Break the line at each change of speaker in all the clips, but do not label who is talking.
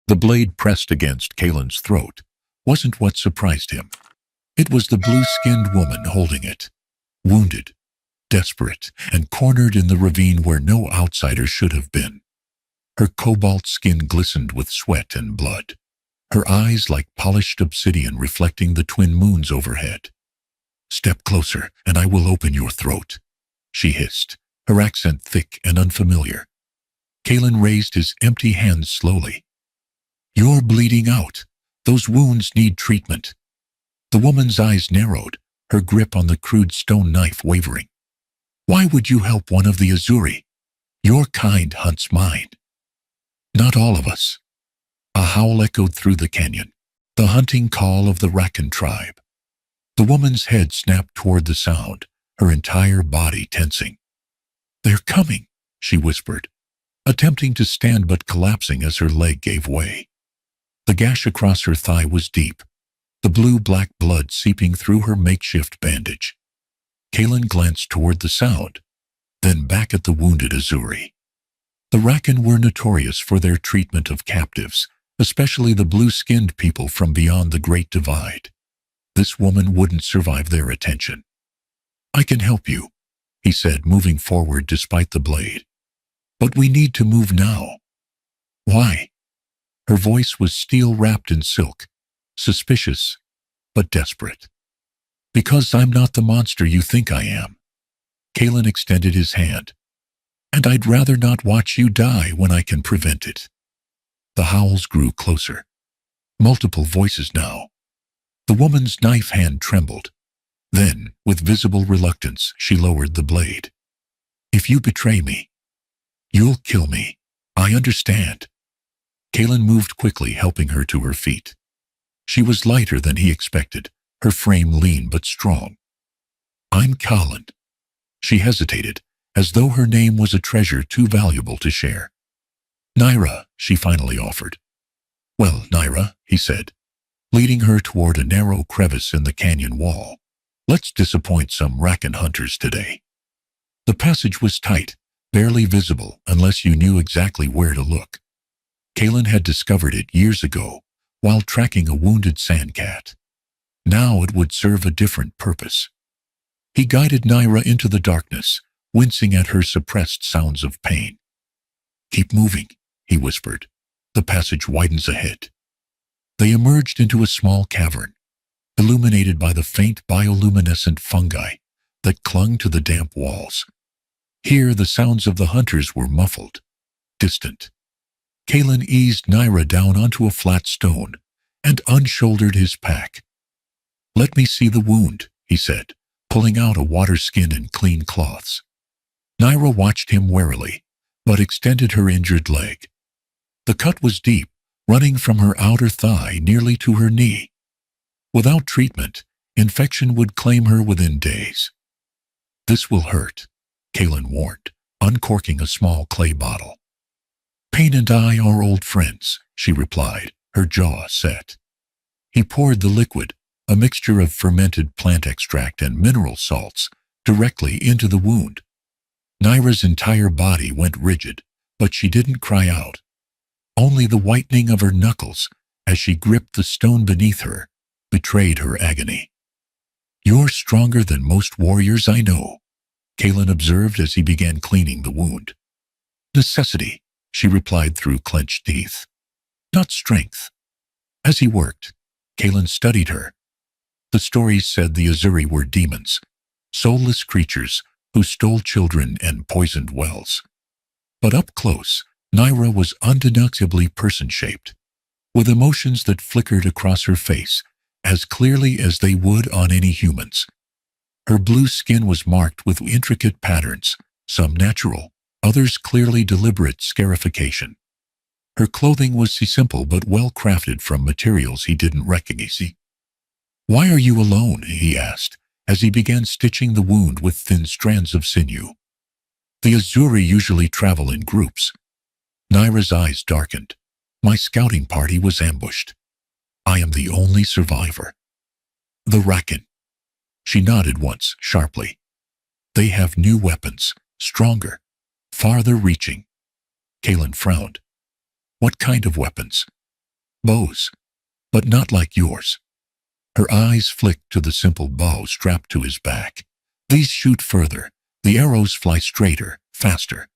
The blade pressed against Kalen's throat wasn't what surprised him. It was the blue-skinned woman holding it, wounded, desperate, and cornered in the ravine where no outsider should have been. Her cobalt skin glistened with sweat and blood, her eyes like polished obsidian reflecting the twin moons overhead. "Step closer, and I will open your throat," she hissed, her accent thick and unfamiliar. Kalen raised his empty hands slowly. "You're bleeding out. Those wounds need treatment." The woman's eyes narrowed, her grip on the crude stone knife wavering. "Why would you help one of the Azuri? Your kind hunts mine." "Not all of us." A howl echoed through the canyon, the hunting call of the Rakan tribe. The woman's head snapped toward the sound, her entire body tensing. "They're coming," she whispered, attempting to stand but collapsing as her leg gave way. The gash across her thigh was deep, the blue-black blood seeping through her makeshift bandage. Kalen glanced toward the sound, then back at the wounded Azuri. The Rakan were notorious for their treatment of captives, especially the blue-skinned people from beyond the Great Divide. This woman wouldn't survive their attention. "I can help you," he said, moving forward despite the blade. "But we need to move now." "Why?" Her voice was steel-wrapped in silk, suspicious, but desperate. "Because I'm not the monster you think I am." Kalen extended his hand. "And I'd rather not watch you die when I can prevent it." The howls grew closer. Multiple voices now. The woman's knife hand trembled. Then, with visible reluctance, she lowered the blade. "If you betray me, you'll kill me. I understand." Kalen moved quickly, helping her to her feet. She was lighter than he expected, her frame lean but strong. "I'm Kallen." She hesitated, as though her name was a treasure too valuable to share. "Naira," she finally offered. "Well, Naira," he said, leading her toward a narrow crevice in the canyon wall. "Let's disappoint some Rakan hunters today." The passage was tight, barely visible unless you knew exactly where to look. Kalen had discovered it years ago while tracking a wounded sandcat. Now it would serve a different purpose. He guided Naira into the darkness, wincing at her suppressed sounds of pain. "Keep moving," he whispered. "The passage widens ahead." They emerged into a small cavern, illuminated by the faint bioluminescent fungi that clung to the damp walls. Here the sounds of the hunters were muffled, distant. Kalen eased Naira down onto a flat stone and unshouldered his pack. "Let me see the wound," he said, pulling out a water skin and clean cloths. Naira watched him warily, but extended her injured leg. The cut was deep, running from her outer thigh nearly to her knee. Without treatment, infection would claim her within days. "This will hurt," Kalen warned, uncorking a small clay bottle. "Pain and I are old friends," she replied, her jaw set. He poured the liquid, a mixture of fermented plant extract and mineral salts, directly into the wound. Naira's entire body went rigid, but she didn't cry out. Only the whitening of her knuckles, as she gripped the stone beneath her, betrayed her agony. "You're stronger than most warriors I know," Kalen observed as he began cleaning the wound. "Necessity," she replied through clenched teeth. "Not strength." As he worked, Kalen studied her. The stories said the Azuri were demons, soulless creatures who stole children and poisoned wells. But up close, Naira was undeniably person-shaped, with emotions that flickered across her face as clearly as they would on any humans. Her blue skin was marked with intricate patterns, some natural, others clearly deliberate scarification. Her clothing was simple but well-crafted from materials he didn't recognize. "Why are you alone?" he asked, as he began stitching the wound with thin strands of sinew. "The Azuri usually travel in groups." Naira's eyes darkened. "My scouting party was ambushed. I am the only survivor." "The Rakan." She nodded once, sharply. "They have new weapons, stronger, farther reaching." Kalen frowned. "What kind of weapons?" Bows, but not like yours. Her eyes flicked to the simple bow strapped to his back. These shoot further. The arrows fly straighter, faster.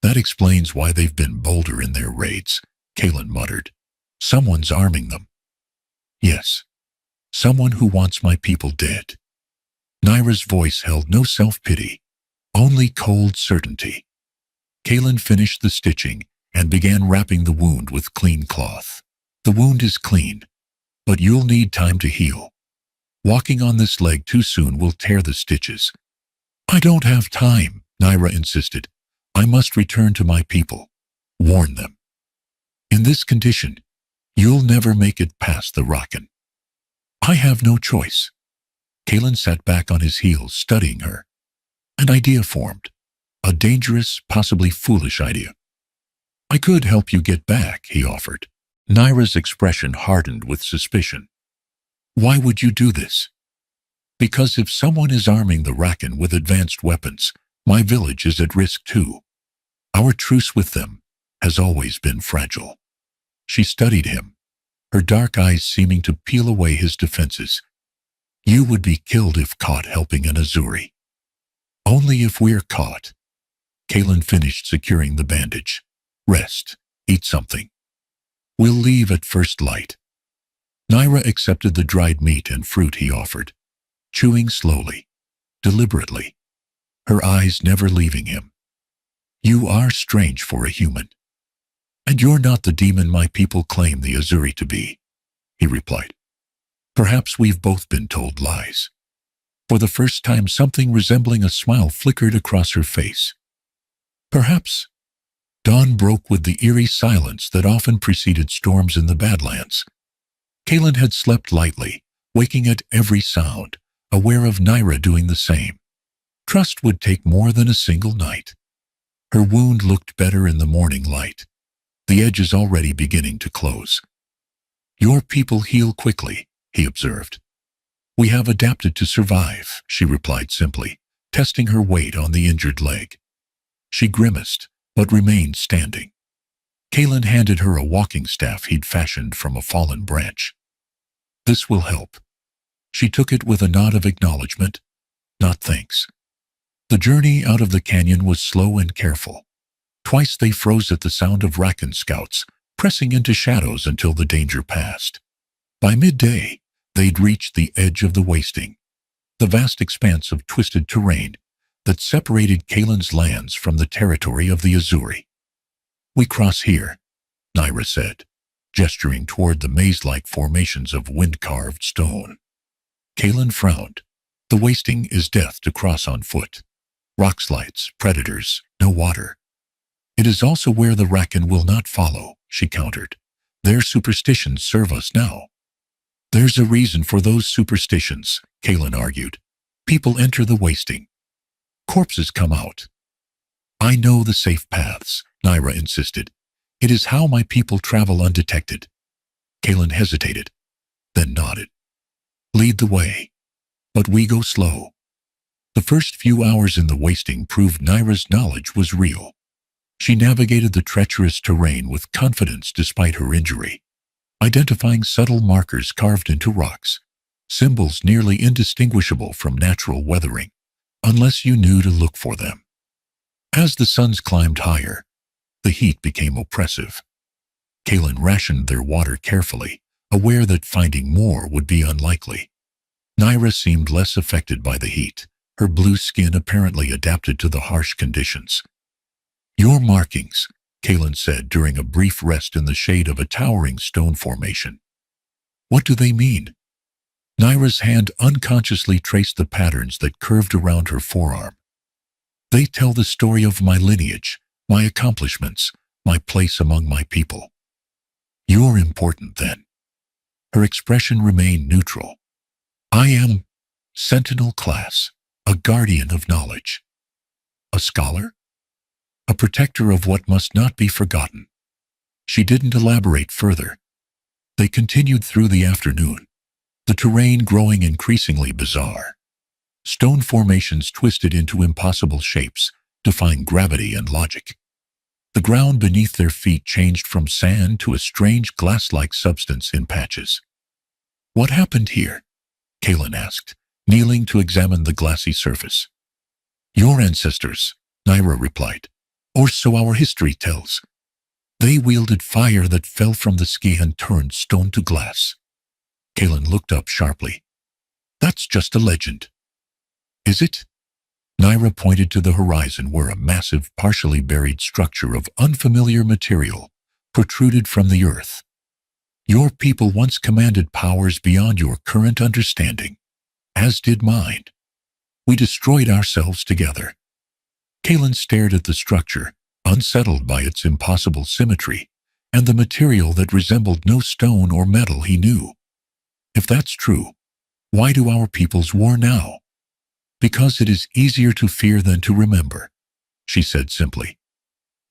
That explains why they've been bolder in their raids, Kaelin muttered. Someone's arming them. Yes, someone who wants my people dead. Nyra's voice held no self-pity, only cold certainty. Kaelin finished the stitching and began wrapping the wound with clean cloth. The wound is clean, but you'll need time to heal. Walking on this leg too soon will tear the stitches. I don't have time, Nyra insisted. I must return to my people. Warn them. In this condition, you'll never make it past the Rakan. I have no choice. Kaelin sat back on his heels, studying her. An idea formed. A dangerous, possibly foolish idea. I could help you get back, he offered. Nyra's expression hardened with suspicion. Why would you do this? Because if someone is arming the Rakan with advanced weapons, my village is at risk too. Our truce with them has always been fragile. She studied him, her dark eyes seeming to peel away his defenses. You would be killed if caught helping an Azuri. Only if we're caught. Kaelin finished securing the bandage. Rest. Eat something. We'll leave at first light. Nyra accepted the dried meat and fruit he offered, chewing slowly, deliberately, her eyes never leaving him. You are strange for a human. And you're not the demon my people claim the Azuri to be, he replied. Perhaps we've both been told lies. For the first time, something resembling a smile flickered across her face. Perhaps. Dawn broke with the eerie silence that often preceded storms in the Badlands. Kaelin had slept lightly, waking at every sound, aware of Nyra doing the same. Trust would take more than a single night. Her wound looked better in the morning light, the edges already beginning to close. Your people heal quickly, he observed. We have adapted to survive, she replied simply, testing her weight on the injured leg. She grimaced, but remained standing. Kaelin handed her a walking staff he'd fashioned from a fallen branch. This will help. She took it with a nod of acknowledgement, not thanks. The journey out of the canyon was slow and careful. Twice they froze at the sound of Rakan scouts, pressing into shadows until the danger passed. By midday, they'd reached the edge of the wasting, the vast expanse of twisted terrain that separated Kaelin's lands from the territory of the Azuri. We cross here, Nyra said, gesturing toward the maze-like formations of wind-carved stone. Kaelin frowned. The wasting is death to cross on foot. Rock slides, predators, no water. It is also where the Rakan will not follow, she countered. Their superstitions serve us now. There's a reason for those superstitions, Kaelin argued. People enter the wasting. Corpses come out. I know the safe paths, Nyra insisted. It is how my people travel undetected. Kaelin hesitated, then nodded. Lead the way. But we go slow. The first few hours in the wasting proved Nyra's knowledge was real. She navigated the treacherous terrain with confidence despite her injury, identifying subtle markers carved into rocks, symbols nearly indistinguishable from natural weathering, unless you knew to look for them. As the suns climbed higher, the heat became oppressive. Kaelin rationed their water carefully, aware that finding more would be unlikely. Nyra seemed less affected by the heat, her blue skin apparently adapted to the harsh conditions. Your markings, Kaelin said during a brief rest in the shade of a towering stone formation. What do they mean? Nyra's hand unconsciously traced the patterns that curved around her forearm. They tell the story of my lineage, my accomplishments, my place among my people. You're important then. Her expression remained neutral. I am Sentinel class, a guardian of knowledge. A scholar? A protector of what must not be forgotten. She didn't elaborate further. They continued through the afternoon, the terrain growing increasingly bizarre. Stone formations twisted into impossible shapes, defying gravity and logic. The ground beneath their feet changed from sand to a strange glass-like substance in patches. "What happened here?" Kaelin asked, kneeling to examine the glassy surface. "Your ancestors," Naira replied, "or so our history tells. They wielded fire that fell from the sky and turned stone to glass." Kaelin looked up sharply. "That's just a legend." "Is it?" Naira pointed to the horizon where a massive, partially buried structure of unfamiliar material protruded from the earth. "Your people once commanded powers beyond your current understanding, as did mine. We destroyed ourselves together." Kaelin stared at the structure, unsettled by its impossible symmetry and the material that resembled no stone or metal he knew. "If that's true, why do our peoples war now?" "Because it is easier to fear than to remember," she said simply.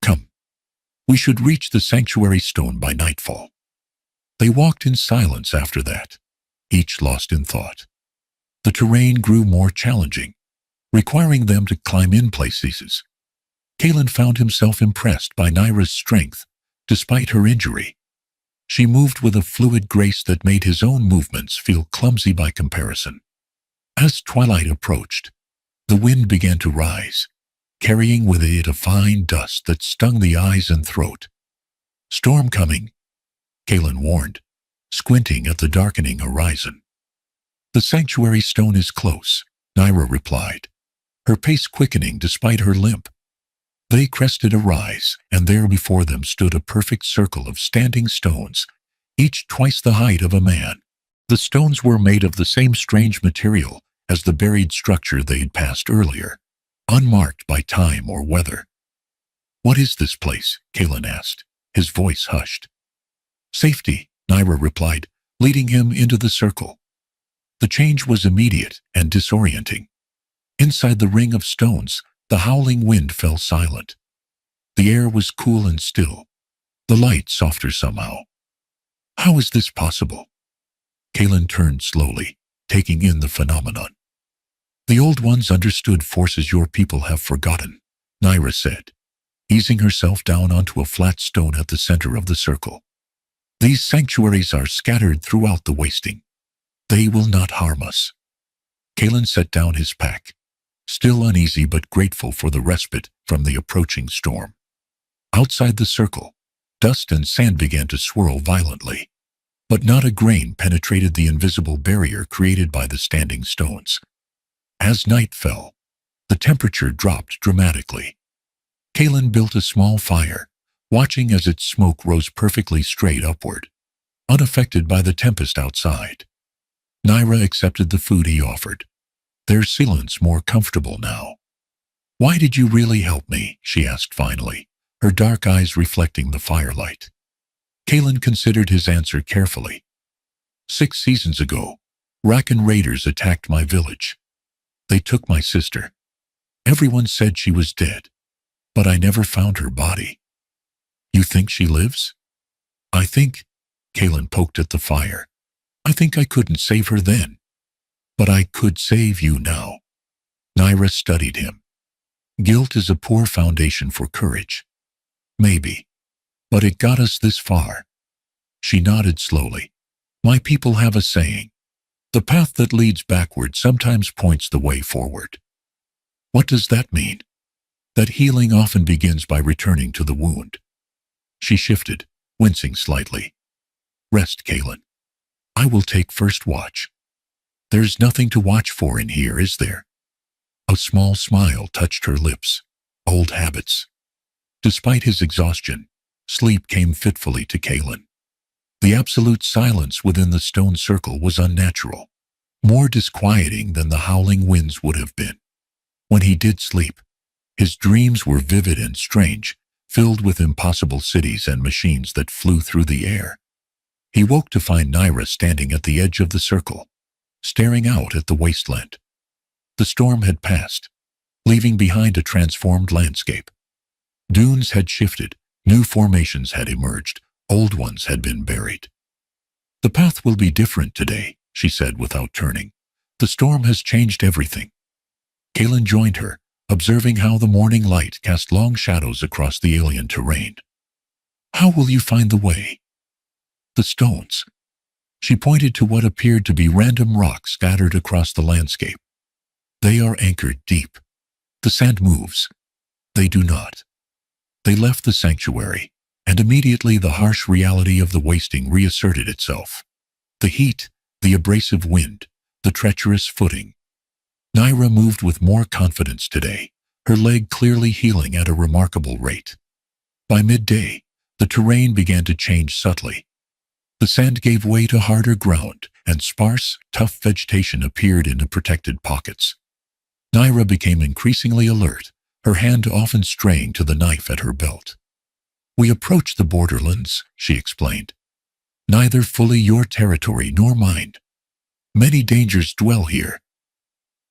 "Come. We should reach the sanctuary stone by nightfall." They walked in silence after that, each lost in thought. The terrain grew more challenging, requiring them to climb in places. Kaelin found himself impressed by Naira's strength, despite her injury. She moved with a fluid grace that made his own movements feel clumsy by comparison. As twilight approached, the wind began to rise, carrying with it a fine dust that stung the eyes and throat. "Storm coming," Kaelin warned, squinting at the darkening horizon. "The sanctuary stone is close," Naira replied, her pace quickening despite her limp. They crested a rise, and there before them stood a perfect circle of standing stones, each twice the height of a man. The stones were made of the same strange material as the buried structure they'd passed earlier, unmarked by time or weather. "What is this place?" Kaelin asked, his voice hushed. "Safety," Naira replied, leading him into the circle. The change was immediate and disorienting. Inside the ring of stones, the howling wind fell silent. The air was cool and still, the light softer somehow. "How is this possible?" Kaelin turned slowly, taking in the phenomenon. "The Old Ones understood forces your people have forgotten," Naira said, easing herself down onto a flat stone at the center of the circle. "These sanctuaries are scattered throughout the wasting. They will not harm us." Kaelin set down his pack, still uneasy but grateful for the respite from the approaching storm. Outside the circle, dust and sand began to swirl violently, but not a grain penetrated the invisible barrier created by the standing stones. As night fell, the temperature dropped dramatically. Kaelin built a small fire, watching as its smoke rose perfectly straight upward, unaffected by the tempest outside. Naira accepted the food he offered, their silence more comfortable now. "Why did you really help me?" she asked finally, her dark eyes reflecting the firelight. Kaelin considered his answer carefully. 6 seasons ago, Rakan raiders attacked my village. They took my sister. Everyone said she was dead, but I never found her body." "You think she lives?" "I think," Kaelin poked at the fire, "I think I couldn't save her then. But I could save you now." Naira studied him. "Guilt is a poor foundation for courage." "Maybe. But it got us this far." She nodded slowly. "My people have a saying. The path that leads backward sometimes points the way forward." "What does that mean?" "That healing often begins by returning to the wound." She shifted, wincing slightly. "Rest, Kaelin. I will take first watch." "There's nothing to watch for in here, is there?" A small smile touched her lips. Old habits. Despite his exhaustion, sleep came fitfully to Kaelin. The absolute silence within the stone circle was unnatural, more disquieting than the howling winds would have been. When he did sleep, his dreams were vivid and strange, filled with impossible cities and machines that flew through the air. He woke to find Naira standing at the edge of the circle, staring out at the wasteland. The storm had passed, leaving behind a transformed landscape. Dunes had shifted, new formations had emerged, old ones had been buried. "The path will be different today," she said without turning. "The storm has changed everything." Kaelin joined her, observing how the morning light cast long shadows across the alien terrain. "How will you find the way?" "The stones." She pointed to what appeared to be random rocks scattered across the landscape. "They are anchored deep. The sand moves. They do not." They left the sanctuary, and immediately the harsh reality of the wasting reasserted itself. The heat, the abrasive wind, the treacherous footing. Naira moved with more confidence today, her leg clearly healing at a remarkable rate. By midday, the terrain began to change subtly. The sand gave way to harder ground, and sparse, tough vegetation appeared in the protected pockets. Naira became increasingly alert, her hand often straying to the knife at her belt. "We approach the borderlands," she explained. "Neither fully your territory nor mine. Many dangers dwell here."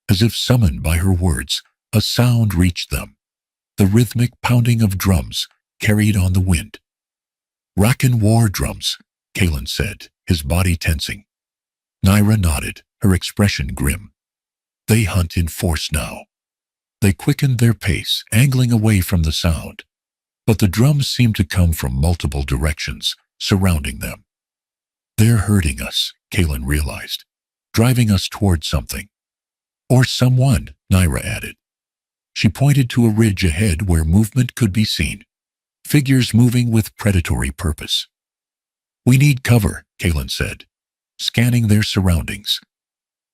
As if summoned by her words, a sound reached them, the rhythmic pounding of drums carried on the wind. "Rakan war drums," Kalen said, his body tensing. Naira nodded, her expression grim. "They hunt in force now." They quickened their pace, angling away from the sound. But the drums seemed to come from multiple directions, surrounding them. "They're hurting us," Kalen realized, "driving us toward something." "Or someone," Naira added. She pointed to a ridge ahead where movement could be seen, figures moving with predatory purpose. "We need cover," Kalen said, scanning their surroundings.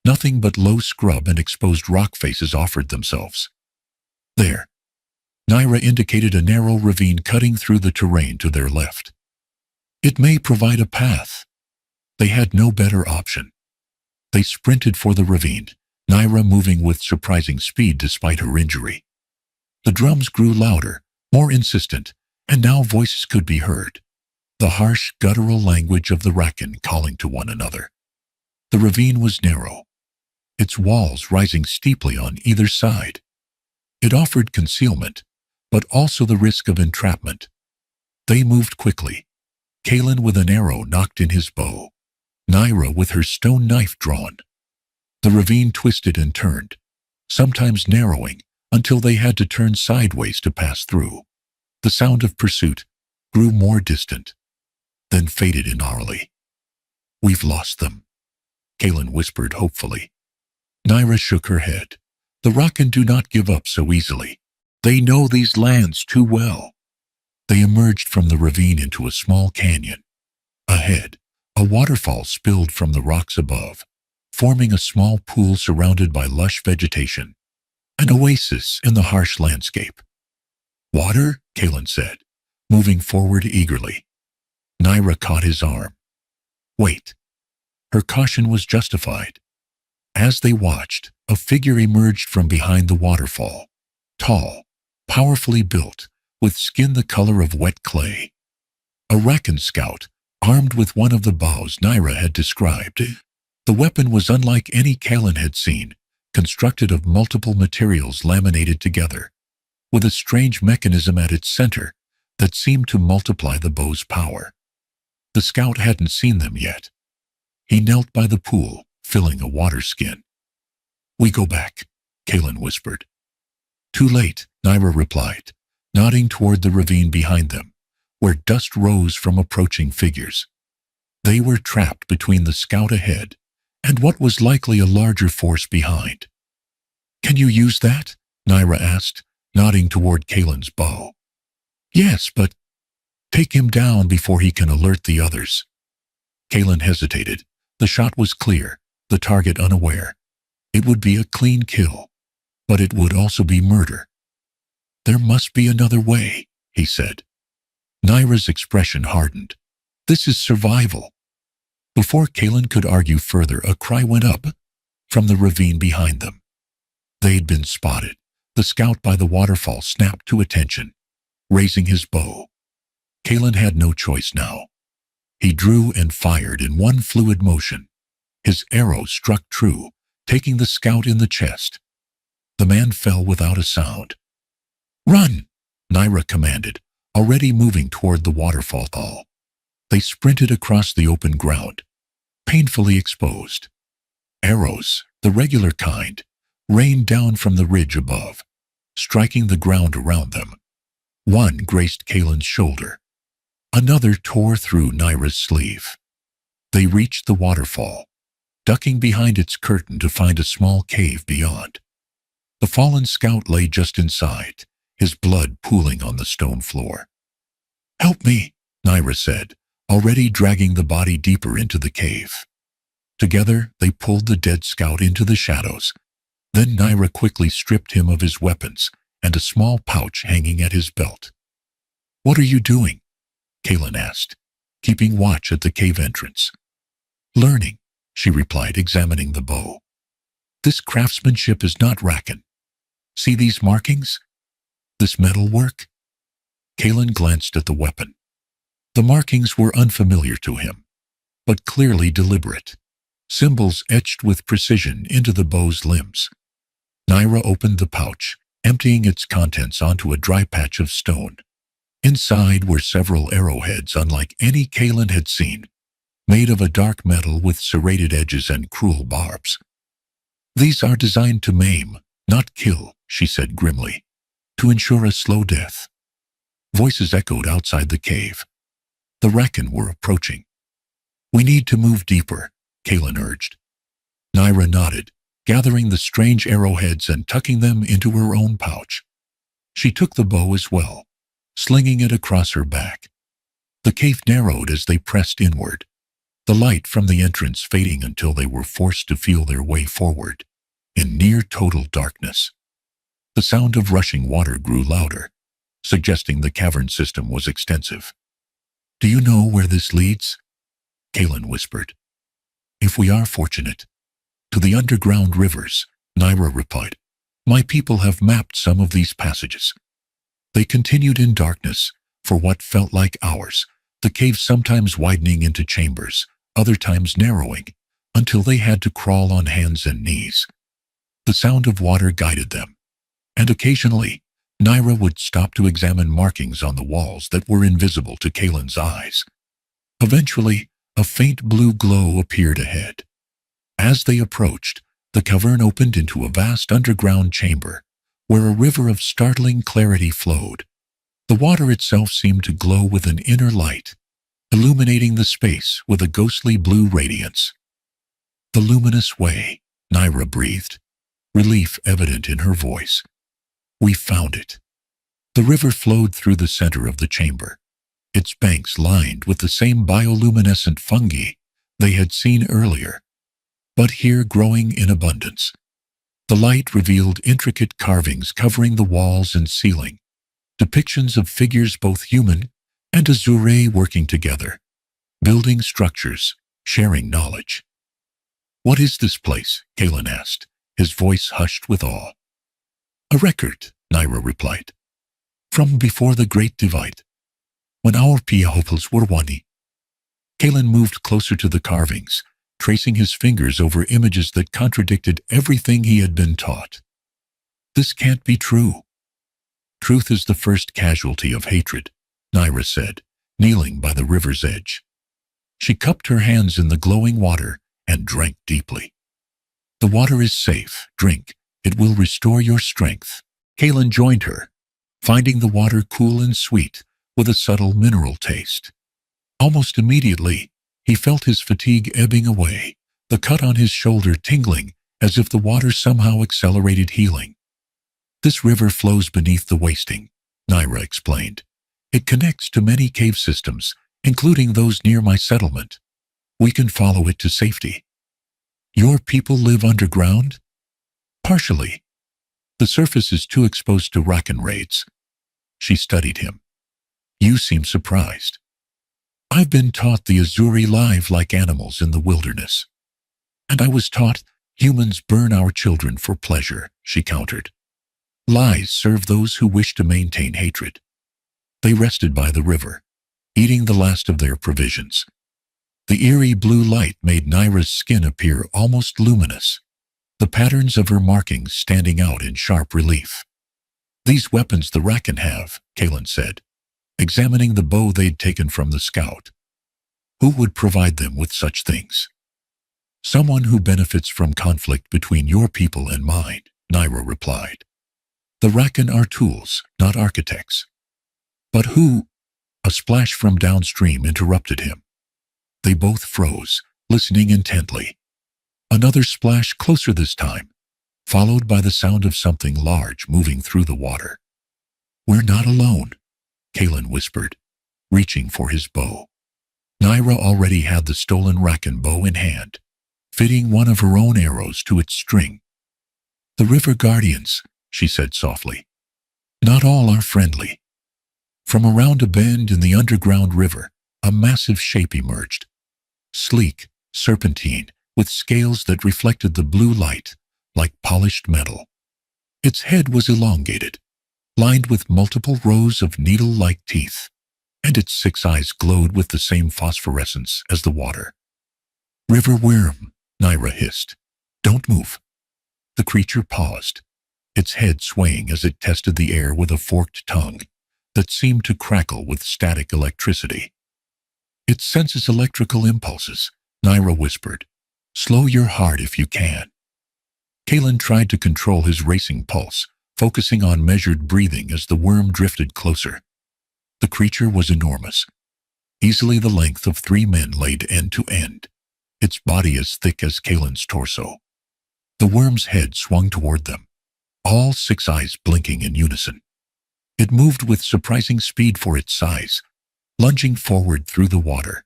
Nothing but low scrub and exposed rock faces offered themselves. "There." Naira indicated a narrow ravine cutting through the terrain to their left. "It may provide a path." They had no better option. They sprinted for the ravine, Naira moving with surprising speed despite her injury. The drums grew louder, more insistent, and now voices could be heard. The harsh, guttural language of the Rakan calling to one another. The ravine was narrow, its walls rising steeply on either side. It offered concealment, but also the risk of entrapment. They moved quickly, Kalen with an arrow knocked in his bow, Naira with her stone knife drawn. The ravine twisted and turned, sometimes narrowing until they had to turn sideways to pass through. The sound of pursuit grew more distant, then faded inaudibly. "We've lost them," Kalen whispered hopefully. Naira shook her head. "The Rakan do not give up so easily. They know these lands too well." They emerged from the ravine into a small canyon. Ahead, a waterfall spilled from the rocks above, forming a small pool surrounded by lush vegetation, an oasis in the harsh landscape. "Water?" Kalen said, moving forward eagerly. Naira caught his arm. "Wait." Her caution was justified. As they watched, a figure emerged from behind the waterfall, tall, powerfully built, with skin the color of wet clay. A Rakan scout, armed with one of the bows Naira had described. The weapon was unlike any Kalen had seen, constructed of multiple materials laminated together, with a strange mechanism at its center that seemed to multiply the bow's power. The scout hadn't seen them yet. He knelt by the pool, filling a water skin. "We go back," Kalen whispered. "Too late," Naira replied, nodding toward the ravine behind them, where dust rose from approaching figures. They were trapped between the scout ahead and what was likely a larger force behind. "Can you use that?" Naira asked, nodding toward Kalen's bow. "Yes, but take him down before he can alert the others." Kalen hesitated. The shot was clear, the target unaware. It would be a clean kill, but it would also be murder. "There must be another way," he said. Naira's expression hardened. "This is survival." Before Kalen could argue further, a cry went up from the ravine behind them. They'd been spotted. The scout by the waterfall snapped to attention, raising his bow. Kalen had no choice now. He drew and fired in one fluid motion. His arrow struck true, taking the scout in the chest. The man fell without a sound. "Run!" Naira commanded, already moving toward the waterfall. They sprinted across the open ground, painfully exposed. Arrows, the regular kind, rained down from the ridge above, striking the ground around them. One grazed Kalen's shoulder. Another tore through Naira's sleeve. They reached the waterfall, ducking behind its curtain to find a small cave beyond. The fallen scout lay just inside, his blood pooling on the stone floor. "Help me," Naira said, already dragging the body deeper into the cave. Together, they pulled the dead scout into the shadows. Then Naira quickly stripped him of his weapons and a small pouch hanging at his belt. "What are you doing?" Kalen asked, keeping watch at the cave entrance. "Learning," she replied, examining the bow. "This craftsmanship is not Rakan. See these markings? This metal work?" Kalen glanced at the weapon. The markings were unfamiliar to him, but clearly deliberate. Symbols etched with precision into the bow's limbs. Naira opened the pouch, emptying its contents onto a dry patch of stone. Inside were several arrowheads unlike any Kalen had seen, made of a dark metal with serrated edges and cruel barbs. "These are designed to maim, not kill," she said grimly, "to ensure a slow death." Voices echoed outside the cave. The Rakan were approaching. "We need to move deeper," Kalen urged. Naira nodded, gathering the strange arrowheads and tucking them into her own pouch. She took the bow as well, slinging it across her back. The cave narrowed as they pressed inward, the light from the entrance fading until they were forced to feel their way forward, in near total darkness. The sound of rushing water grew louder, suggesting the cavern system was extensive. "Do you know where this leads?" Kalen whispered. "If we are fortunate. To the underground rivers," Naira replied. "My people have mapped some of these passages." They continued in darkness for what felt like hours, the cave sometimes widening into chambers, other times narrowing, until they had to crawl on hands and knees. The sound of water guided them, and occasionally, Naira would stop to examine markings on the walls that were invisible to Kalen's eyes. Eventually, a faint blue glow appeared ahead. As they approached, the cavern opened into a vast underground chamber, where a river of startling clarity flowed. The water itself seemed to glow with an inner light, illuminating the space with a ghostly blue radiance. "The luminous way," Naira breathed, relief evident in her voice. "We found it." The river flowed through the center of the chamber, its banks lined with the same bioluminescent fungi they had seen earlier, but here growing in abundance. The light revealed intricate carvings covering the walls and ceiling, depictions of figures both human and Azure working together, building structures, sharing knowledge. "What is this place?" Kalen asked, his voice hushed with awe. "A record," Naira replied. "From before the Great Divide, when our Piahopals were Wani." Kalen moved closer to the carvings, tracing his fingers over images that contradicted everything he had been taught. "This can't be true." "Truth is the first casualty of hatred," Naira said, kneeling by the river's edge. She cupped her hands in the glowing water and drank deeply. "The water is safe. Drink. It will restore your strength." Kalen joined her, finding the water cool and sweet with a subtle mineral taste. Almost immediately, he felt his fatigue ebbing away, the cut on his shoulder tingling as if the water somehow accelerated healing. "This river flows beneath the wasting," Naira explained. "It connects to many cave systems, including those near my settlement. We can follow it to safety." "Your people live underground?" "Partially. The surface is too exposed to Rakan raids." She studied him. "You seem surprised." "I've been taught the Azuri live like animals in the wilderness. And I was taught humans burn our children for pleasure," she countered. "Lies serve those who wish to maintain hatred." They rested by the river, eating the last of their provisions. The eerie blue light made Naira's skin appear almost luminous, the patterns of her markings standing out in sharp relief. "These weapons the Rakan have," Kalen said, examining the bow they'd taken from the scout. "Who would provide them with such things?" "Someone who benefits from conflict between your people and mine," Naira replied. The Rakan are tools, not architects. But who? A splash from downstream interrupted him. They both froze, listening intently. Another splash closer this time, followed by the sound of something large moving through the water. "We're not alone," Kalen whispered, reaching for his bow. Naira already had the stolen Rakan bow in hand, fitting one of her own arrows to its string. "The river guardians," she said softly. "Not all are friendly." From around a bend in the underground river, a massive shape emerged. Sleek, serpentine, with scales that reflected the blue light like polished metal. Its head was elongated, lined with multiple rows of needle-like teeth, and its 6 eyes glowed with the same phosphorescence as the water. "River worm," Naira hissed. "Don't move." The creature paused, its head swaying as it tested the air with a forked tongue that seemed to crackle with static electricity. "It senses electrical impulses," Naira whispered. "Slow your heart if you can." Kalen tried to control his racing pulse, focusing on measured breathing as the worm drifted closer. The creature was enormous, easily the length of 3 men laid end to end, its body as thick as Kalen's torso. The worm's head swung toward them, all 6 eyes blinking in unison. It moved with surprising speed for its size, lunging forward through the water.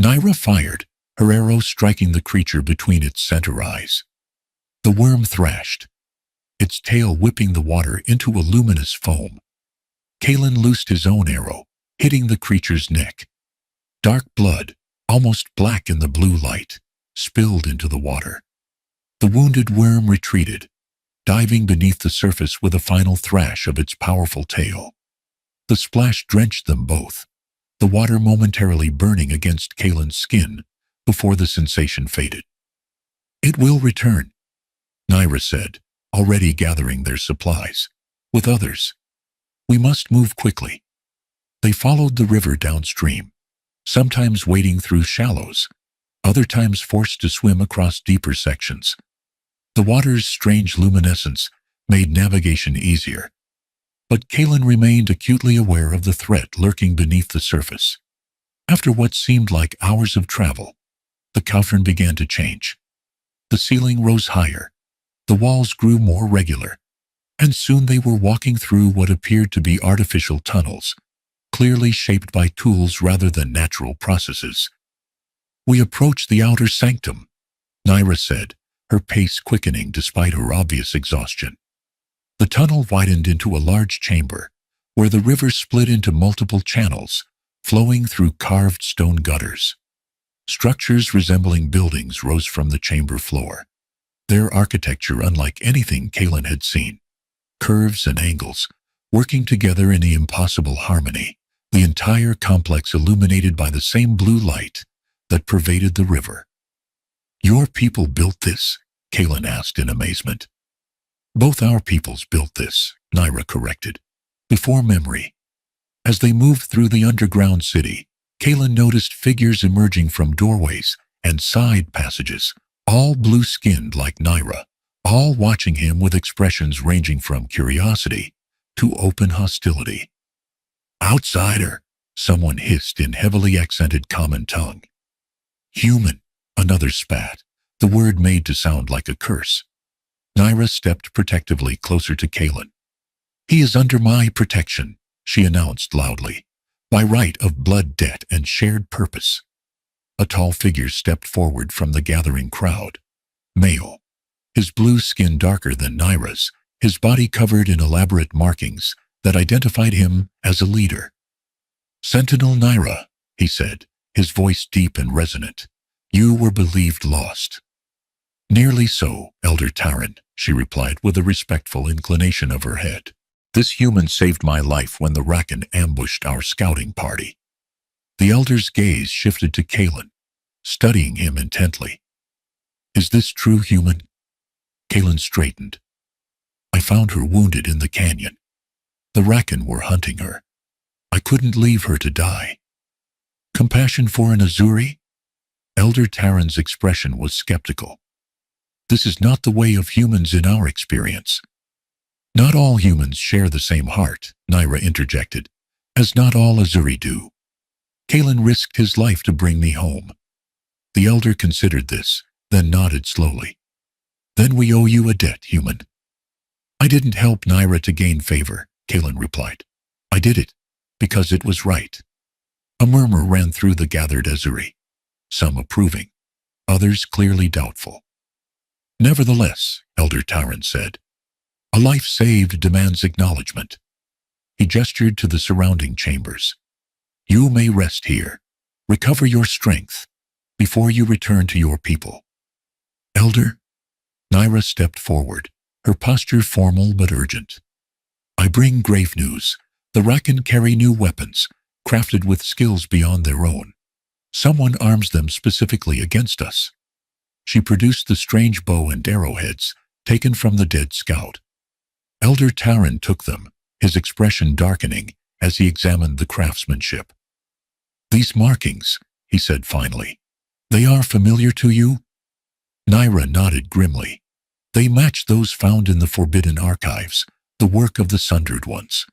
Naira fired, her arrow striking the creature between its center eyes. The worm thrashed, its tail whipping the water into a luminous foam. Kalen loosed his own arrow, hitting the creature's neck. Dark blood, almost black in the blue light, spilled into the water. The wounded worm retreated, diving beneath the surface with a final thrash of its powerful tail. The splash drenched them both, the water momentarily burning against Kalen's skin before the sensation faded. "It will return," Naira said, already gathering their supplies. "With others. We must move quickly." They followed the river downstream, sometimes wading through shallows, other times forced to swim across deeper sections. The water's strange luminescence made navigation easier, but Kalen remained acutely aware of the threat lurking beneath the surface. After what seemed like hours of travel, the cavern began to change. The ceiling rose higher, the walls grew more regular, and soon they were walking through what appeared to be artificial tunnels, clearly shaped by tools rather than natural processes. "We approached the outer sanctum," Naira said, her pace quickening despite her obvious exhaustion. The tunnel widened into a large chamber, where the river split into multiple channels, flowing through carved stone gutters. Structures resembling buildings rose from the chamber floor, their architecture unlike anything Kalen had seen. Curves and angles, working together in impossible harmony, the entire complex illuminated by the same blue light that pervaded the river. "Your people built this?" Kalen asked in amazement. "Both our peoples built this," Naira corrected, "before memory." As they moved through the underground city, Kalen noticed figures emerging from doorways and side passages, all blue-skinned like Naira, all watching him with expressions ranging from curiosity to open hostility. "Outsider," someone hissed in heavily accented common tongue. "Human," another spat, the word made to sound like a curse. Naira stepped protectively closer to Kalen. "He is under my protection," she announced loudly, "by right of blood debt and shared purpose." A tall figure stepped forward from the gathering crowd. Male, his blue skin darker than Naira's, his body covered in elaborate markings that identified him as a leader. "Sentinel Naira," he said, his voice deep and resonant. "You were believed lost." "Nearly so, Elder Taran," she replied with a respectful inclination of her head. "This human saved my life when the Rakan ambushed our scouting party." The elder's gaze shifted to Kalen, studying him intently. "Is this true, human?" Kalen straightened. "I found her wounded in the canyon. The Rakan were hunting her. I couldn't leave her to die." "Compassion for an Azuri?" Elder Taran's expression was skeptical. "This is not the way of humans in our experience." Not all humans share the same heart, Naira interjected, as not all Azuri do. Kalen risked his life to bring me home. The elder considered this, then nodded slowly. Then we owe you a debt, human. I didn't help Naira to gain favor, Kalen replied. I did it because it was right. A murmur ran through the gathered Azuri, some approving, others clearly doubtful. Nevertheless, Elder Taran said, a life saved demands acknowledgement. He gestured to the surrounding chambers. You may rest here, recover your strength, before you return to your people. Elder? Naira stepped forward, her posture formal but urgent. I bring grave news. The Rakan carry new weapons, crafted with skills beyond their own. Someone arms them specifically against us. She produced the strange bow and arrowheads, taken from the dead scout. Elder Taran took them, his expression darkening as he examined the craftsmanship. These markings, he said finally, they are familiar to you? Naira nodded grimly. They match those found in the Forbidden Archives, the work of the Sundered Ones.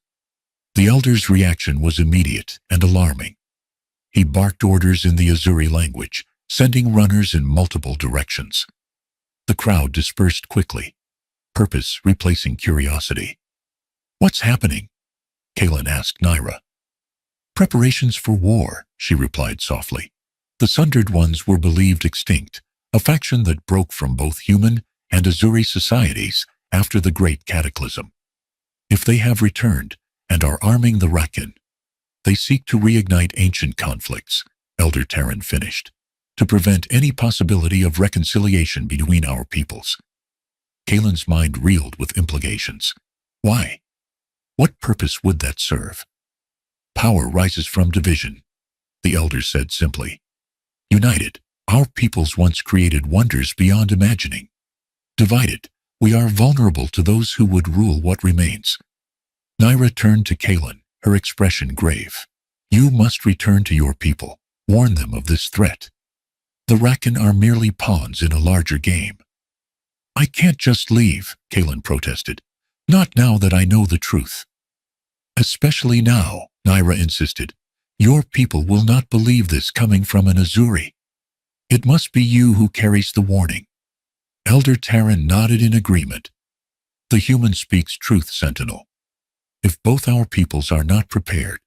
The elder's reaction was immediate and alarming. He barked orders in the Azuri language, sending runners in multiple directions. The crowd dispersed quickly, purpose replacing curiosity. What's happening? Kalen asked Naira. Preparations for war, she replied softly. The Sundered Ones were believed extinct, a faction that broke from both human and Azuri societies after the Great Cataclysm. If they have returned and are arming the Rakan, they seek to reignite ancient conflicts, Elder Taran finished, to prevent any possibility of reconciliation between our peoples. Kalen's mind reeled with implications. Why? What purpose would that serve? Power rises from division, the elder said simply. United, our peoples once created wonders beyond imagining. Divided, we are vulnerable to those who would rule what remains. Naira turned to Kalen, her expression grave. You must return to your people. Warn them of this threat. The Rakan are merely pawns in a larger game. I can't just leave, Kalen protested. Not now that I know the truth. Especially now, Naira insisted. Your people will not believe this coming from an Azuri. It must be you who carries the warning. Elder Taran nodded in agreement. The human speaks truth, Sentinel. If both our peoples are not prepared,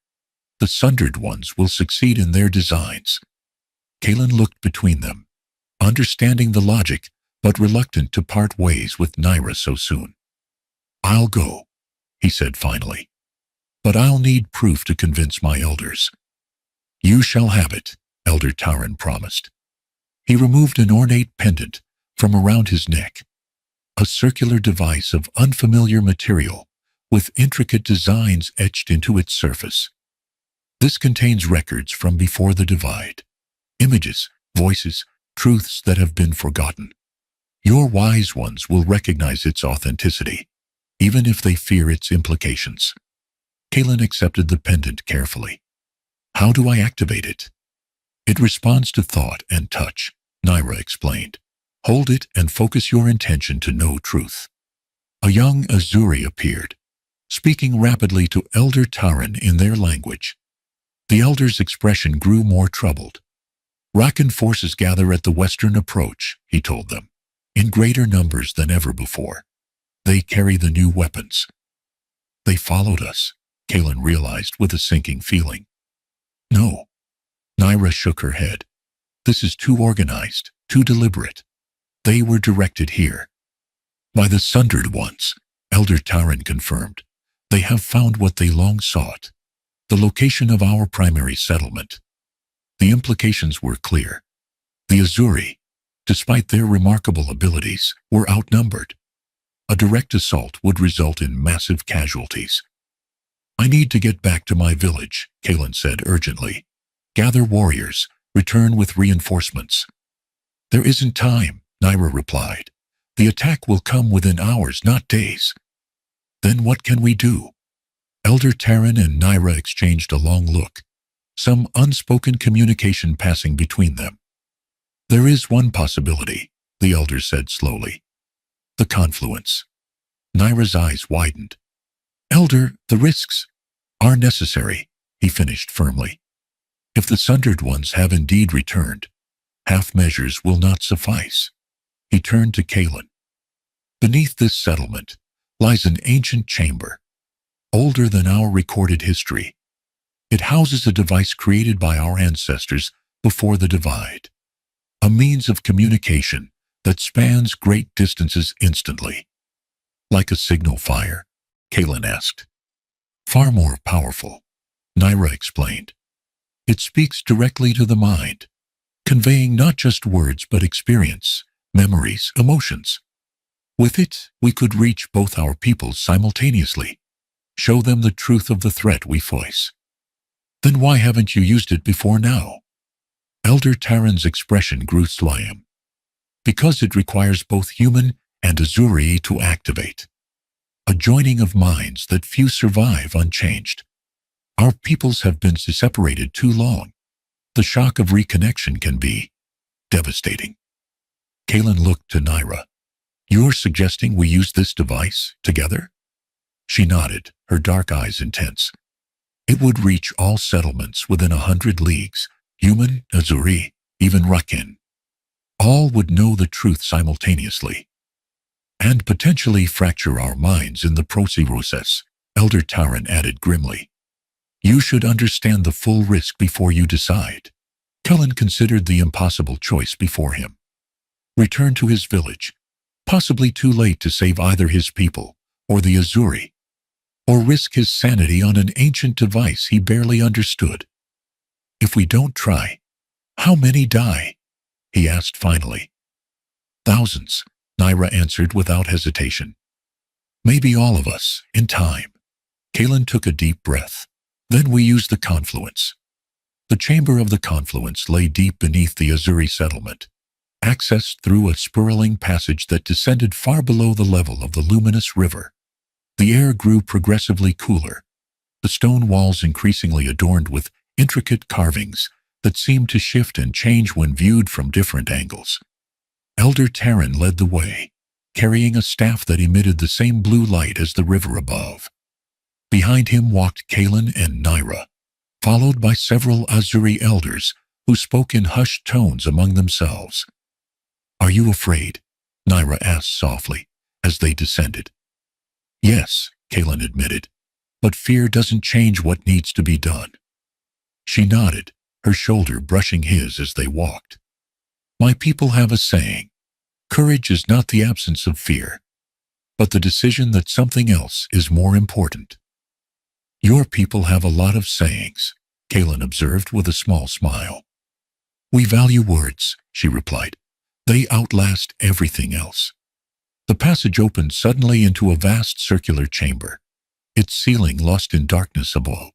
the Sundered Ones will succeed in their designs. Kalen looked between them, understanding the logic, but reluctant to part ways with Naira so soon. I'll go, he said finally. But I'll need proof to convince my elders. You shall have it, Elder Taran promised. He removed an ornate pendant from around his neck, a circular device of unfamiliar material with intricate designs etched into its surface. This contains records from before the divide, images, voices, truths that have been forgotten. Your wise ones will recognize its authenticity, even if they fear its implications. Kalen accepted the pendant carefully. How do I activate it? It responds to thought and touch, Naira explained. Hold it and focus your intention to know truth. A young Azuri appeared, speaking rapidly to Elder Taran in their language. The elder's expression grew more troubled. Rakan forces gather at the western approach, he told them, in greater numbers than ever before. They carry the new weapons. They followed us, Kalen realized with a sinking feeling. No. Naira shook her head. This is too organized, too deliberate. They were directed here. By the Sundered Ones, Elder Taran confirmed. They have found what they long sought, the location of our primary settlement. The implications were clear. The Azuri, despite their remarkable abilities, were outnumbered. A direct assault would result in massive casualties. I need to get back to my village, Kalen said urgently. Gather warriors, return with reinforcements. There isn't time, Naira replied. The attack will come within hours, not days. Then what can we do? Elder Taran and Naira exchanged a long look, some unspoken communication passing between them. There is one possibility, the elder said slowly. The confluence. Naira's eyes widened. Elder, the risks are necessary, he finished firmly. If the Sundered Ones have indeed returned, half measures will not suffice. He turned to Kaelin. Beneath this settlement lies an ancient chamber, older than our recorded history. It houses a device created by our ancestors before the divide, a means of communication that spans great distances instantly. Like a signal fire? Kaelin asked. Far more powerful, Naira explained. It speaks directly to the mind, conveying not just words but experience, memories, emotions. With it, we could reach both our peoples simultaneously, show them the truth of the threat we face. Then why haven't you used it before now? Elder Taran's expression grew solemn. Because it requires both human and Azuri to activate. A joining of minds that few survive unchanged. Our peoples have been separated too long. The shock of reconnection can be devastating. Kaelin looked to Naira. You're suggesting we use this device together? She nodded, her dark eyes intense. It would reach all settlements within 100 leagues, human, Azuri, even Rakin. All would know the truth simultaneously. And potentially fracture our minds in the process, Elder Taran added grimly. You should understand the full risk before you decide. Kaelin considered the impossible choice before him. Return to his village, possibly too late to save either his people or the Azuri, or risk his sanity on an ancient device he barely understood. If we don't try, how many die? He asked finally. Thousands, Naira answered without hesitation. Maybe all of us, in time. Kaelin took a deep breath. Then we used the confluence. The chamber of the confluence lay deep beneath the Azuri settlement, accessed through a spiraling passage that descended far below the level of the luminous river. The air grew progressively cooler, the stone walls increasingly adorned with intricate carvings that seemed to shift and change when viewed from different angles. Elder Taran led the way, carrying a staff that emitted the same blue light as the river above. Behind him walked Kaelin and Naira, followed by several Azuri elders who spoke in hushed tones among themselves. Are you afraid? Naira asked softly as they descended. Yes, Kaelin admitted, but fear doesn't change what needs to be done. She nodded, her shoulder brushing his as they walked. My people have a saying, courage is not the absence of fear, but the decision that something else is more important. Your people have a lot of sayings, Kaelin observed with a small smile. We value words, she replied. They outlast everything else. The passage opened suddenly into a vast circular chamber, its ceiling lost in darkness above.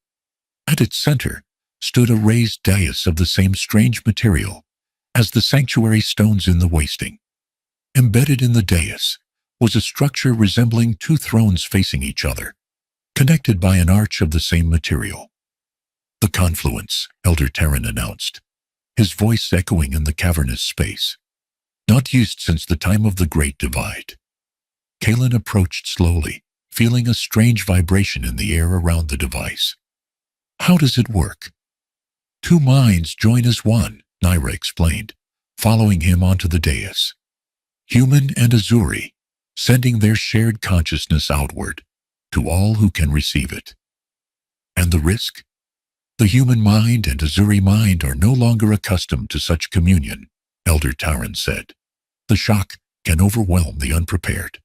At its center stood a raised dais of the same strange material as the sanctuary stones in the wasting. Embedded in the dais was a structure resembling two thrones facing each other, connected by an arch of the same material. The confluence, Elder Taran announced, his voice echoing in the cavernous space. Not used since the time of the Great Divide. Kaelin approached slowly, feeling a strange vibration in the air around the device. How does it work? Two minds join as one, Naira explained, following him onto the dais. Human and Azuri, sending their shared consciousness outward, to all who can receive it. And the risk? The human mind and Azuri mind are no longer accustomed to such communion, Elder Taran said. The shock can overwhelm the unprepared.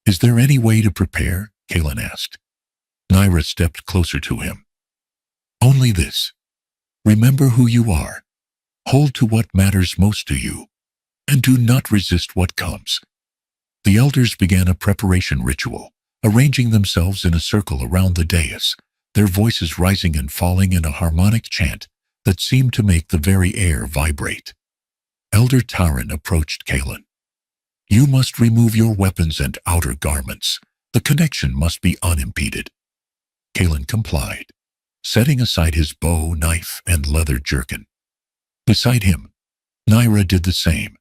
Is there any way to prepare? Kaelin asked. Naira stepped closer to him. Only this. Remember who you are. Hold to what matters most to you, and do not resist what comes. The elders began a preparation ritual, arranging themselves in a circle around the dais, their voices rising and falling in a harmonic chant that seemed to make the very air vibrate. Elder Taran approached Kaelin. You must remove your weapons and outer garments. The connection must be unimpeded. Kaelin complied, setting aside his bow, knife, and leather jerkin. Beside him, Naira did the same,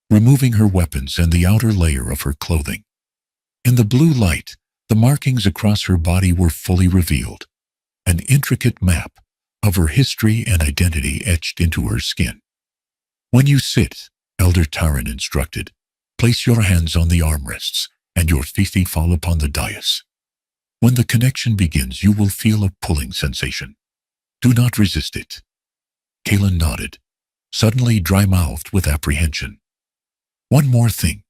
removing her weapons and the outer layer of her clothing. In the blue light, the markings across her body were fully revealed, an intricate map of her history and identity etched into her skin. When you sit, Elder Taran instructed, place your hands on the armrests and your feet fall upon the dais. When the connection begins, you will feel a pulling sensation. Do not resist it. Kaelin nodded, suddenly dry-mouthed with apprehension. One more thing,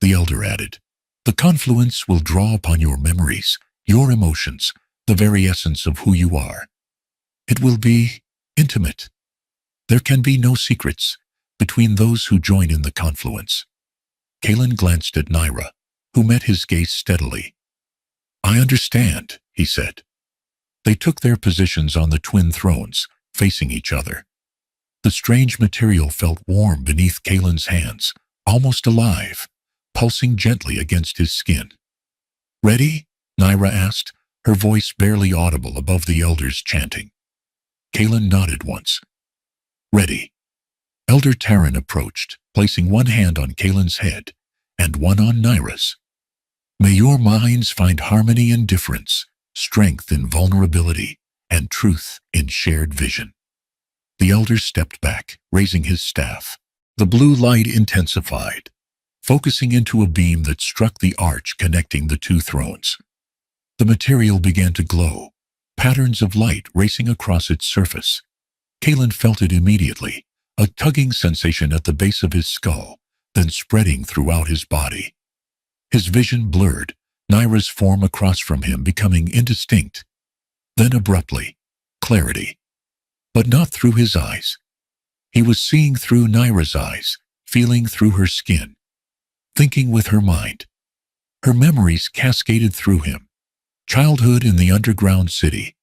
the elder added. The confluence will draw upon your memories, your emotions, the very essence of who you are. It will be intimate. There can be no secrets between those who join in the confluence. Kaelin glanced at Nyra, who met his gaze steadily. I understand, he said. They took their positions on the twin thrones, facing each other. The strange material felt warm beneath Kaelin's hands, almost alive, pulsing gently against his skin. Ready? Nyra asked, her voice barely audible above the elder's chanting. Kaelin nodded once. Ready. Elder Taran approached, placing one hand on Kaelin's head and one on Nyra's. May your minds find harmony in difference, strength in vulnerability, and truth in shared vision. The elder stepped back, raising his staff. The blue light intensified, focusing into a beam that struck the arch connecting the two thrones. The material began to glow, patterns of light racing across its surface. Kaelin felt it immediately, a tugging sensation at the base of his skull, then spreading throughout his body. His vision blurred, Nyra's form across from him becoming indistinct. Then abruptly, clarity. But not through his eyes. He was seeing through Nyra's eyes, feeling through her skin, thinking with her mind. Her memories cascaded through him. Childhood in the underground city,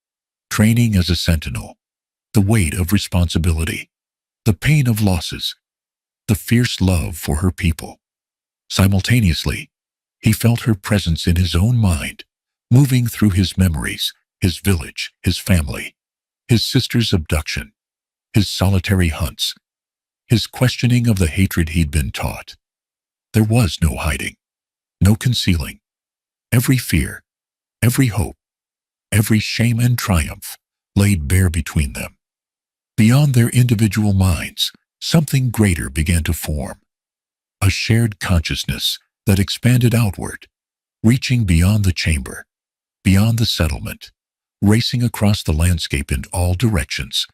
training as a sentinel, the weight of responsibility, the pain of losses, the fierce love for her people. Simultaneously, he felt her presence in his own mind, moving through his memories, his village, his family, his sister's abduction, his solitary hunts, his questioning of the hatred he'd been taught. There was no hiding, no concealing. Every fear, every hope, every shame and triumph laid bare between them. Beyond their individual minds, something greater began to form. A shared consciousness that expanded outward, reaching beyond the chamber, beyond the settlement, racing across the landscape in all directions.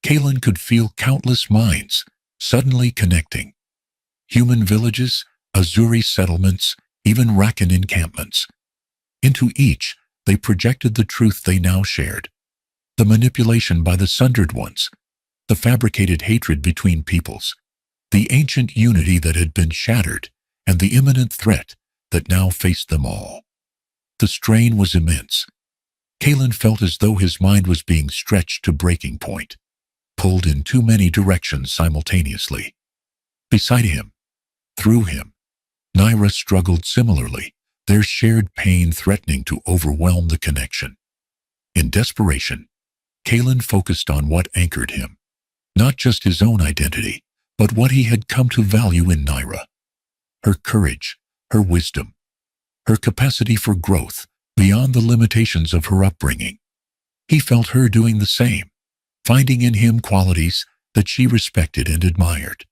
Kaelin could feel countless minds suddenly connecting. Human villages, Azuri settlements, even Rakan encampments. Into each, they projected the truth they now shared. The manipulation by the Sundered Ones, the fabricated hatred between peoples, the ancient unity that had been shattered, and the imminent threat that now faced them all. The strain was immense. Kaelin felt as though his mind was being stretched to breaking point, pulled in too many directions simultaneously. Beside him, through him, Nyra struggled similarly, their shared pain threatening to overwhelm the connection. In desperation, Kaelin focused on what anchored him, not just his own identity, but what he had come to value in Nyra. Her courage, her wisdom, her capacity for growth beyond the limitations of her upbringing. He felt her doing the same, finding in him qualities that she respected and admired.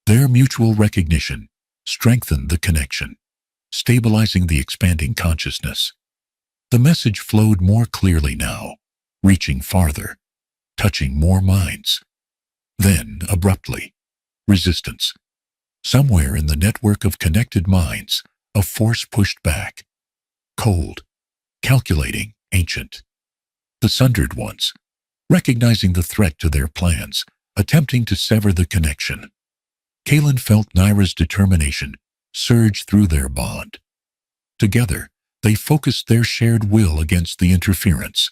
Their mutual recognition strengthened the connection, stabilizing the expanding consciousness. The message flowed more clearly now, reaching farther, touching more minds. Then, abruptly, resistance. Somewhere in the network of connected minds, a force pushed back. Cold, calculating, ancient. The Sundered Ones, recognizing the threat to their plans, attempting to sever the connection. Kaelin felt Nyra's determination surge through their bond. Together, they focused their shared will against the interference,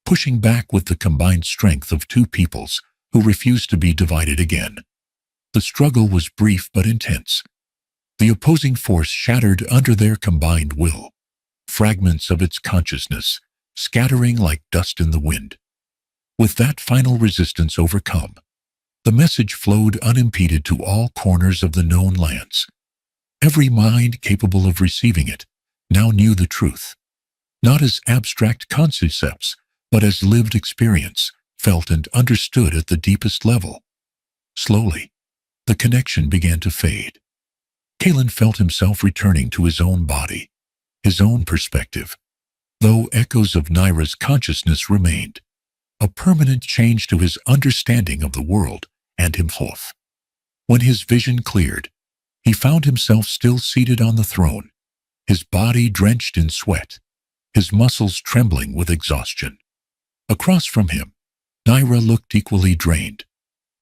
pushing back with the combined strength of two peoples who refused to be divided again. The struggle was brief but intense. The opposing force shattered under their combined will, fragments of its consciousness scattering like dust in the wind. With that final resistance overcome, the message flowed unimpeded to all corners of the known lands. Every mind capable of receiving it now knew the truth, not as abstract concepts, but as lived experience, felt and understood at the deepest level. Slowly, the connection began to fade. Kalen felt himself returning to his own body, his own perspective, though echoes of Naira's consciousness remained, a permanent change to his understanding of the world and himself. When his vision cleared, he found himself still seated on the throne, his body drenched in sweat, his muscles trembling with exhaustion. Across from him, Naira looked equally drained,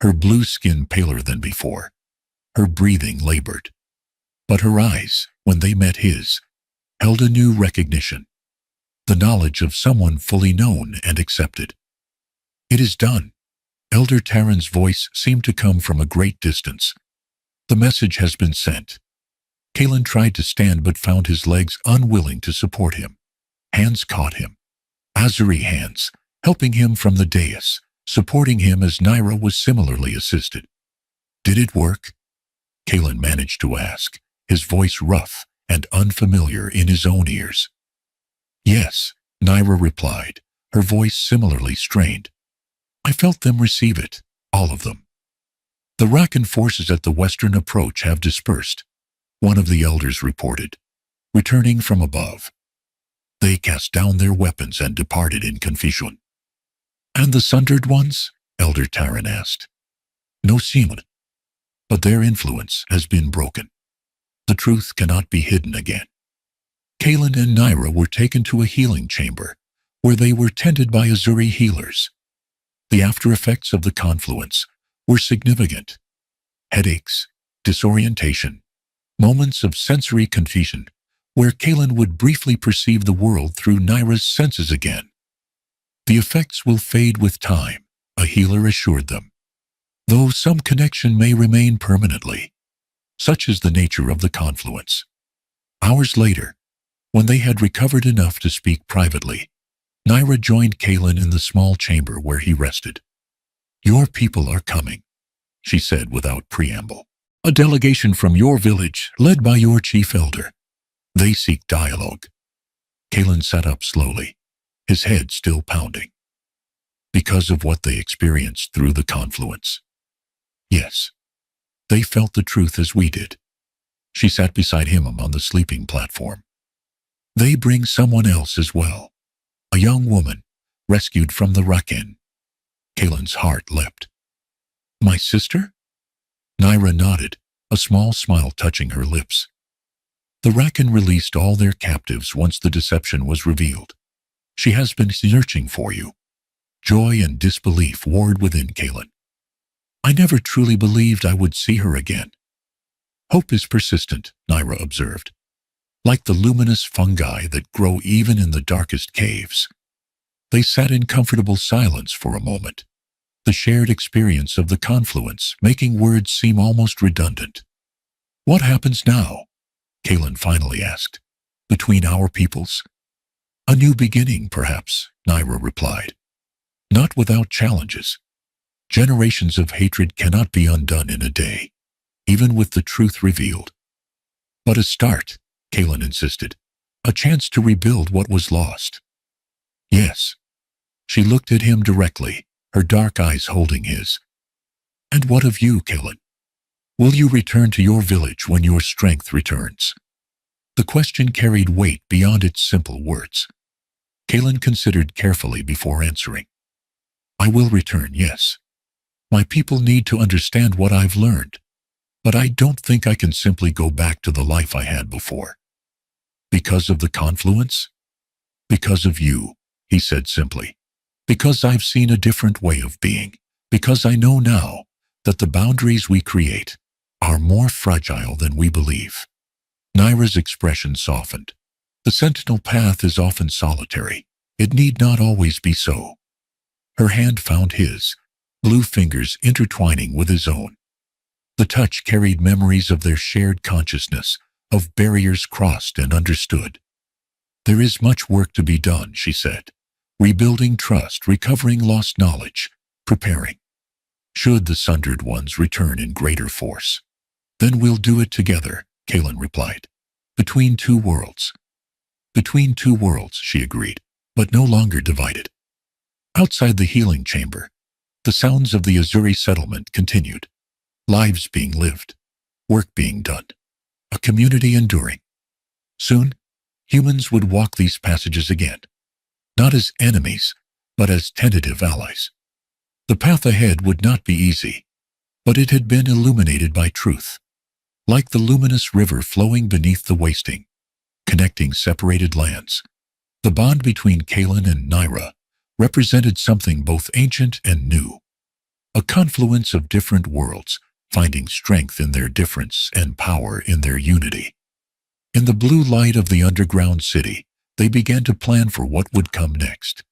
her blue skin paler than before, her breathing labored. But her eyes, when they met his, held a new recognition, the knowledge of someone fully known and accepted. "It is done." Elder Taryn's voice seemed to come from a great distance. "The message has been sent." Kalen tried to stand but found his legs unwilling to support him. Hands caught him. Azuri hands, helping him from the dais, supporting him as Naira was similarly assisted. "Did it work?" Kalen managed to ask, his voice rough and unfamiliar in his own ears. "Yes," Naira replied, her voice similarly strained. "I felt them receive it, all of them." "The Rakan forces at the western approach have dispersed," one of the elders reported, returning from above. "They cast down their weapons and departed in confusion." "And the sundered ones?" Elder Taryn asked. "No Simon. But their influence has been broken. The truth cannot be hidden again." Kalen and Naira were taken to a healing chamber, where they were tended by Azuri healers. The after-effects of the confluence were significant. Headaches, disorientation, moments of sensory confusion, where Kalen would briefly perceive the world through Naira's senses again. "The effects will fade with time," a healer assured them, "though some connection may remain permanently. Such is the nature of the confluence." Hours later, when they had recovered enough to speak privately, Naira joined Kalen in the small chamber where he rested. "Your people are coming," she said without preamble. "A delegation from your village, led by your chief elder. They seek dialogue." Kalen sat up slowly, his head still pounding. "Because of what they experienced through the confluence?" "Yes. They felt the truth as we did." She sat beside him on the sleeping platform. "They bring someone else as well. A young woman, rescued from the Rakan." Kalen's heart leapt. "My sister?" Naira nodded, a small smile touching her lips. "The Rakan released all their captives once the deception was revealed. She has been searching for you." Joy and disbelief warred within Kalen. "I never truly believed I would see her again." "Hope is persistent," Naira observed, "like the luminous fungi that grow even in the darkest caves." They sat in comfortable silence for a moment, the shared experience of the confluence making words seem almost redundant. "What happens now?" Kalen finally asked. "Between our peoples?" "A new beginning, perhaps," Naira replied. "Not without challenges. Generations of hatred cannot be undone in a day, even with the truth revealed." "But a start," Kalen insisted. "A chance to rebuild what was lost." "Yes." She looked at him directly, her dark eyes holding his. "And what of you, Kalen? Will you return to your village when your strength returns?" The question carried weight beyond its simple words. Kalen considered carefully before answering. "I will return, yes. My people need to understand what I've learned, but I don't think I can simply go back to the life I had before." "Because of the confluence?" "Because of you," he said simply. "Because I've seen a different way of being. Because I know now that the boundaries we create are more fragile than we believe." Naira's expression softened. "The sentinel path is often solitary. It need not always be so." Her hand found his, blue fingers intertwining with his own. The touch carried memories of their shared consciousness, of barriers crossed and understood. "There is much work to be done," she said. "Rebuilding trust, recovering lost knowledge, preparing. Should the sundered ones return in greater force, then we'll do it together," Kalen replied. "Between two worlds." Between two worlds, she agreed, but no longer divided. Outside the healing chamber, the sounds of the Azuri settlement continued. Lives being lived, work being done, a community enduring. Soon, humans would walk these passages again, not as enemies, but as tentative allies. The path ahead would not be easy, but it had been illuminated by truth, like the luminous river flowing beneath the wasting, connecting separated lands. The bond between Kaelin and Naira represented something both ancient and new, a confluence of different worlds, finding strength in their difference and power in their unity. In the blue light of the underground city, they began to plan for what would come next.